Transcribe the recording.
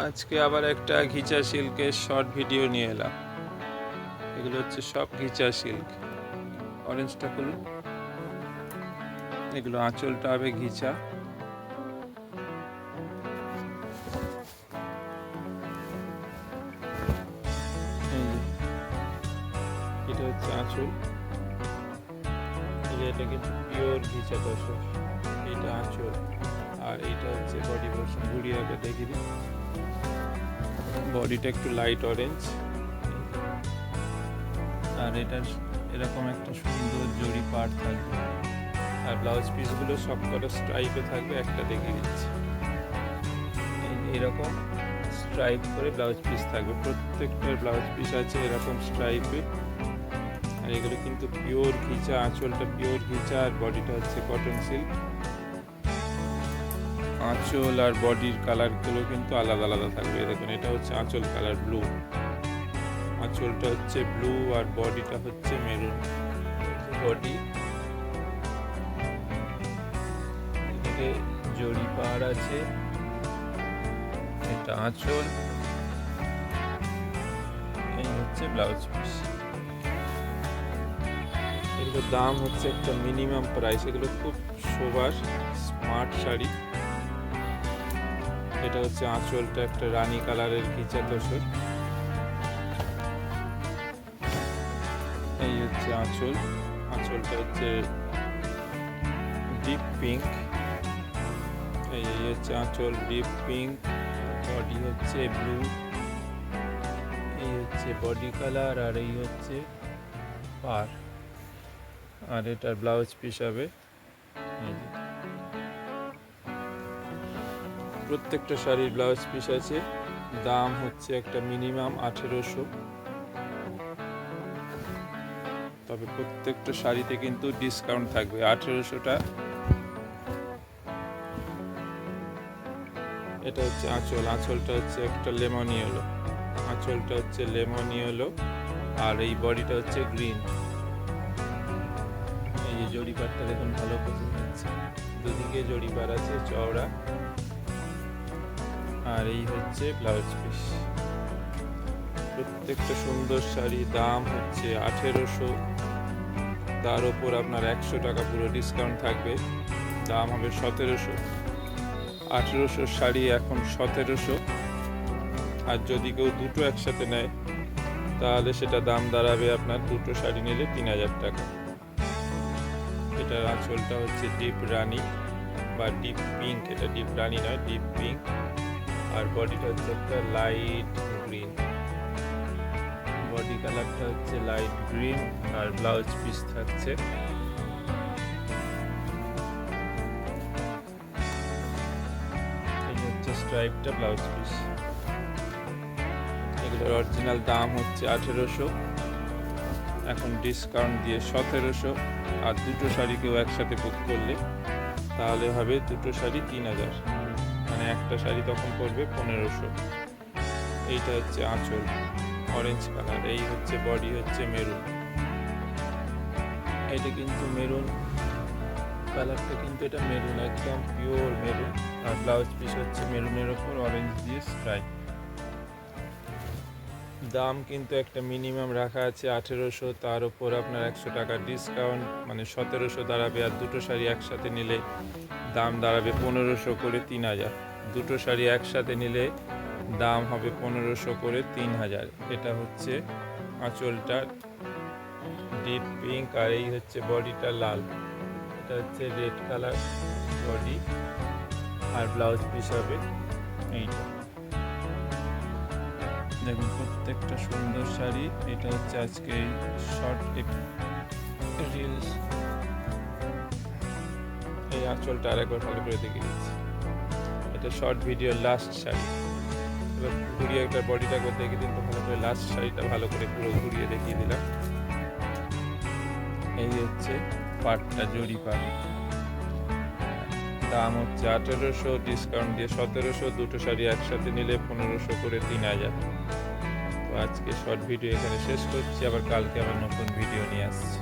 আজকে আবার একটা ঘিচা সিল্কের শর্ট ভিডিও নিয়ে এলাম। এগুলো হচ্ছে সব ঘিচা সিল্ক। অরেঞ্জটা খুলুন। এগুলো আঁচলটা হবে ঘিচা। এটা হচ্ছে আঁচল। এটা কিন্তু পিওর ঘিচা তসর। এটা আঁচল আর এটা হচ্ছে বডি পোর্শন। ঘুরিয়ে আগে দেখি দিই। বডিটা একটু লাইট অরেঞ্জ আর এটার এরকম একটা সুন্দর জড়ি পাড় থাকবে। আর ব্লাউজ পিসগুলো সব কটা স্ট্রাইপে থাকবে। একটা দেখে দিচ্ছি, এরকম স্ট্রাইপ করে ব্লাউজ পিস থাকবে। প্রত্যেকটার ব্লাউজ পিস আছে এরকম স্ট্রাইপে। আর এগুলো কিন্তু পিওর ঘিচা। আঁচলটা পিওর ঘিচা আর বডিটা হচ্ছে কটন সিল্ক। আঁচল আর বডির কালারগুলো কিন্তু আলাদা আলাদা থাকবে। দেখুন, এটা হচ্ছে আঁচল কালার ব্লু, আঁচলটা হচ্ছে ব্লু আর বডিটা হচ্ছে মেরুন। বডি এদিকে জড়ি পাড় আছে। এটা আঁচল, এই হচ্ছে ব্লাউজ পিস। এগুলোর দাম হচ্ছে একটা মিনিমাম প্রাইস। এগুলো খুব শোবার স্মার্ট শাড়ি। এটা হচ্ছে আঁচলটা একটা রানী কালারের ঘিচা তসর। এই হচ্ছে আঁচল। আঁচলটা হচ্ছে ডিপ পিঙ্ক। এই হচ্ছে আঁচল ডিপ পিঙ্ক। বডি হচ্ছে ব্লু। এই হচ্ছে বডি কালার আর এই হচ্ছে পার। আর এটার ব্লাউজ পিস হবে। প্রত্যেকটা শাড়ির ব্লাউজ পিস আছে। দাম হচ্ছে একটা মিনিমাম 1800। তবে প্রত্যেকটা শাড়িতে কিন্তু ডিসকাউন্ট থাকবে। 1800টা। এটা হচ্ছে আঁচল। আঁচলটা হচ্ছে একটা লেমন ইয়েলো। আঁচলটা হচ্ছে লেমন ইয়েলো আর এই বডিটা হচ্ছে গ্রিন। এই যে জড়িপাড়টা দেখুন, ভালো বোঝা যাচ্ছে। দুদিকে জড়িপাড় আছে চওড়া। আর এই হচ্ছে ব্লাউজ পিস। প্রত্যেকটা সুন্দর শাড়ি দাম হচ্ছে 1800। তার ওপর আপনার 100 টাকা পুরো ডিসকাউন্ট থাকবে। দাম হবে 1700। 1800 শাড়ি এখন 1700। আর যদি কেউ দুটো একসাথে নেয় তাহলে সেটা দাম দাঁড়াবে আপনার দুটো শাড়ি নিলে 3000 টাকা। এটার আঁচলটা হচ্ছে ডিপ রানি বা ডিপ পিঙ্ক। এটা ডিপ রানি নয়, ডিপ পিঙ্ক। আর বডিটা হচ্ছে একটা লাইট গ্রিন। বডি কালারটা হচ্ছে লাইট গ্রিন আর ব্লাউজ পিস থাকছে এই হচ্ছে স্ট্রাইপটা ব্লাউজ পিস। এগুলোর অরিজিনাল দাম হচ্ছে 1800, এখন ডিসকাউন্ট দিয়ে 1700। আর দুটো শাড়ি কেউ একসাথে বুক করলে তাহলে হবে দুটো শাড়ি 3000, মানে একটা শাড়ি তখন পড়বে 1500। এইটা হচ্ছে আঁচল অরেঞ্জ কালার। এই হচ্ছে বডি হচ্ছে মেরুন। এইটা কিন্তু মেরুন কালারটা, কিন্তু এটা মেরুন, একদম পিওর মেরুন। আর ব্লাউজ পিস হচ্ছে মেরুনের ওপর অরেঞ্জ দিয়ে স্ট্রাইপ। দাম কিন্তু একটা মিনিমাম রাখা আছে 1800। তার উপর আপনার 100 টাকা ডিসকাউন্ট, মানে 1700 দাঁড়াবে। আর দুটো শাড়ি একসাথে নিলে দাম দাঁড়াবে 1500 করে 3000। দুটো শাড়ি একসাথে নিলে দাম হবে 1500 করে 3000। এটা হচ্ছে আঁচলটা ডিপ পিঙ্ক আর এই হচ্ছে বডিটা লাল। এটা হচ্ছে রেড কালার বডি আর ব্লাউজ পিস হবে এইটা। দেখুন প্রত্যেকটা সুন্দর শাড়ি। এটা হচ্ছে আজকে শর্ট রিলস। এই আঁচলটা আরেকবার ভালো করে দেখিয়ে দিচ্ছি। এটা শর্ট ভিডিও লাস্ট শাড়ি। এবার ঘুরিয়ে একবার বডিটা করে দেখিয়ে দিন তো ভালো করে। লাস্ট শাড়িটা ভালো করে পুরো ঘুরিয়ে দেখিয়ে দিলাম। এই হচ্ছে পাটটা, জড়ি পাট। দাম হচ্ছে 1800, ডিসকাউন্ট দিয়ে 1700। দুটো শাড়ি একসাথে নিলে 1500 করে 3000। তো আজকে শর্ট ভিডিও এখানে শেষ করছি। আবার কালকে আবার নতুন ভিডিও নিয়ে আসছি।